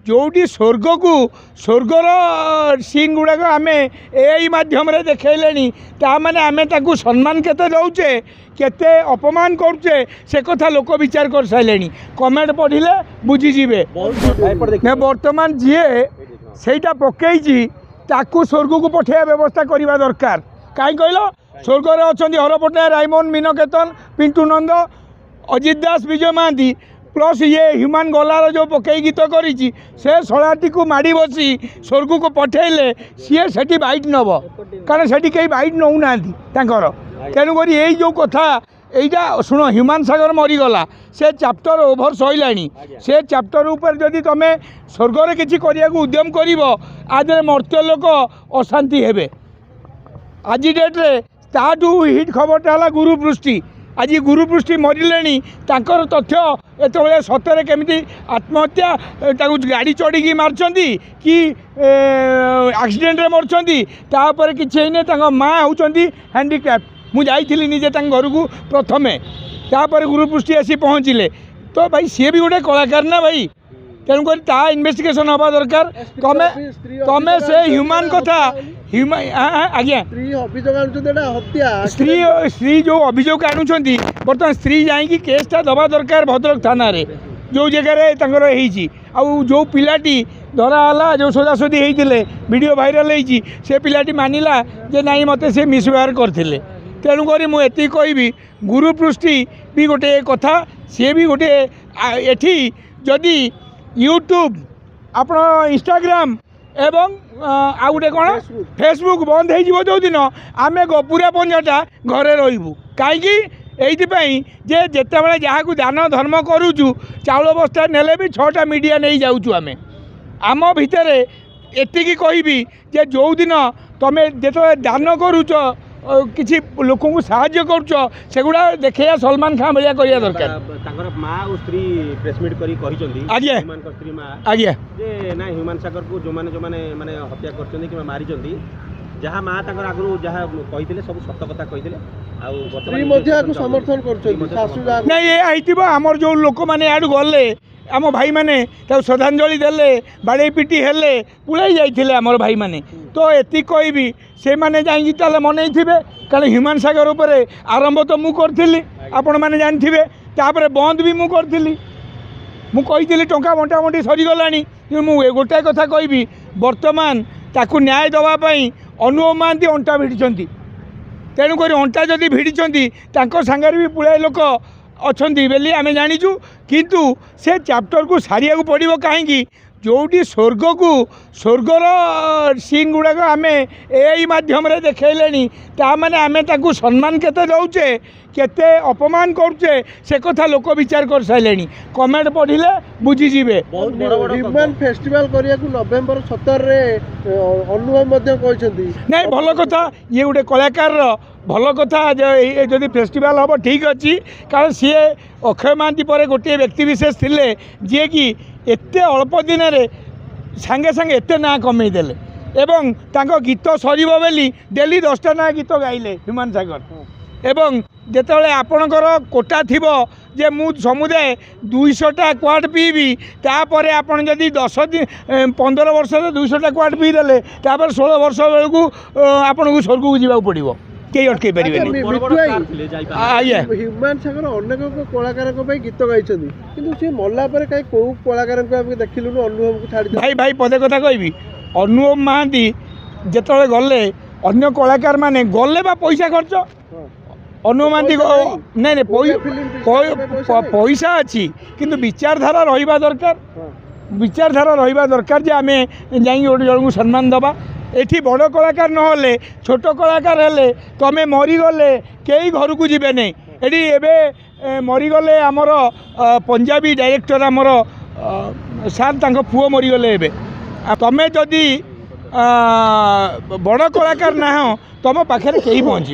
जोटी स्वर्ग को स्वर्गर सीन गुड़ाक आम ए मध्यम देखले ताने आम ताकू सम्मान केते दौचे केते अपमान करुचे से कथा लोक विचार कर सारे कमेंट पढ़ले बुझीजे बर्तमान जी सेटा पकई ताकू स्वर्ग को पठेया व्यवस्था करवा दरकार कहीं कहल स्वर्गर अच्छा हर पट्टनायक रायमोहन मीनकेतन पिंटू नंद अजित दास विजय महांती प्लस ये ह्यूमान गलार जो पकई गीत करी से शलाटी को माड़ी बसी स्वर्ग को पठेले सी से बैट नब कारण से कहीं बैट नौना तेणुक यही जो कथा यहीटा शुण ह्यूमान सागर मरीगला से चैप्टर ओभर सैला से चैप्टर उपर जदि तुम स्वर्ग किसी करने उद्यम कर आदि मर्त्य लोक अशांति हेबे आज डेट्रे ताठू हिट खबरटा है गुरुपृष्टि आज गुरुपृष्टि मरले तथ्य ये सतरे केमी आत्महत्या गाड़ी चढ़ी मार्चंती कि एक्सीडेंट मरचंती किसी माँ होती हैंडिक्राफ्ट मुझे निजे घर को प्रथमे तापर गुरुपृष्टि आसी पहुँचले तो भाई सी भी गोटे कलाकार ना भाई तेणुक इन्वेस्टिगेशन हवा दरकार तमें से ह्यूमान कथा आज्ञा स्त्री जो अभियोग आणुंट बर्तमान स्त्री जाकि केसटा दबा दरकार भद्रक थाना रे जो जगह आउ जो पिलाटी धराला जो सोजासोजी होते वीडियो भाइराल होती से पिलाटी मानिला जे नाई मते से मिसव्यवहार करथिले तेणुक मुझे कहबी गुरुपृष्टि भी गोटे कथा सी भी गोटे एठी जदि यूट्यूब आप इंस्टाग्राम एवं आउ गोटे कौन फेसबुक बंद हो जो दिन आम पूरा पंजाटा घरे रही कहीं जे जिते जहाँ को दान धर्म करुचु चाउल बस्ता नेले भी 6टा मीडिया नहीं जाऊँ आम भितर एतिकी कहबी जे जो दिन तुम जो दान करुच किसी लोक को साहाय्य करुच सेगुड़ा देखा सलमान खान भाया करिया दरकार माँ और स्त्री प्रेसमिट करी आज्ञा स्त्री माँ आज्ञा जे ना ह्यूमान सागर को जो माने माने हत्या करछन्ती कि मारी जहाँ माँ आगु जहाँ कही सब सत कथा कही समर्थन कर नहीं ये आमर जो लोक मैंने आड़ गले आम भाई मैंने श्रद्धांजलि देले बाड़े पिटी हेले पुलाई जाइए आमर भाई मैंने तो एति कहबी से मैंने जाइए मन थे कारण ह्यूमान सागर उपर आरंभ तो मुझे आपण मैंने जानते तापर बंद भी मुझे मुझी टंका बंटा बंटी सरीगला मुझे गोटाए कथा कहबी बर्तमान ताकू न्याय देवाई अनुभ महांती अंटा भिड़ी तेणुक अंटा जदि भिड़ी सांगे भी पुलाए लोक अच्छा बोली आम जाचु किंतु से चैप्टर को सारिया पड़ो कहीं जोटी स्वर्ग को स्वर्गर सीन गुड़ाक आम ए मध्यम देखले ताने आम ताकू सम्मान केते दौचे केते अपमान करुचे से कथा लोक विचार कर सारे कमेंट पढ़ले बुझीजे ह्यूमान फेस्टिवल करिया को नवेम्बर 17 अनुभव नहीं भल कथा ये गोटे कलाकार भल कथा जदि फेस्टिवल हम ठीक अच्छी कारण सी अक्षय महांती पर गोटे व्यक्ति विशेष थे जी कि एते अल्प दिन रे सांगे सांगे एते ना कमे देले एवं तांको गीत सरीबो बेली डेली 10टा ना गीत गाइले ह्यूमान सागर एवं जेतेबेले आपणकर कोटा थिबो जे मु समुदाय 200टा क्वाट पीबी तापर आपन जदि 10 दिन 15 वर्ष 200टा क्वाट पी देले तापर 16 वर्ष बेलू आपन को स्वर्ग को जीवा पड़िबो कई अटकई पारे ह्यूमान सागर अनेक कलाकार गीत गाई कि मरला कहीं कौ कलाकार देखिलु अनुभव को छाड़ भाई भाई पदे कथा कहबी अनुभ महांती जिते गले अन्य कलाकार माने गले बा पैसा खर्च अनुभ महांती नहीं नहीं पैसा अच्छी किंतु विचारधारा रहिबा दरकार विचारधारा रहिबा दरकार जे आमे जाई गोटे जन को सम्मान दबा एठी बड़ कलाकार नहले छोट कलाकार हेले तमें मरीगले कई घर को जीवे नहीं एटी एबे मरीगले आमर पंजाबी डायरेक्टर आमर सार तांको पुओ मरीगले एबे तमें जदि बड़ कलाकार ना तुम पाखे कहीं पहुँचे।